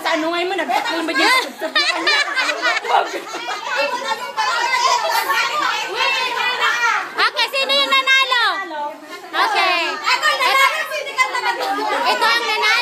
tanungay mo, nagtatlong ba dyan? Okay, sino yung nanalo? Okay. Ito ang nanalo.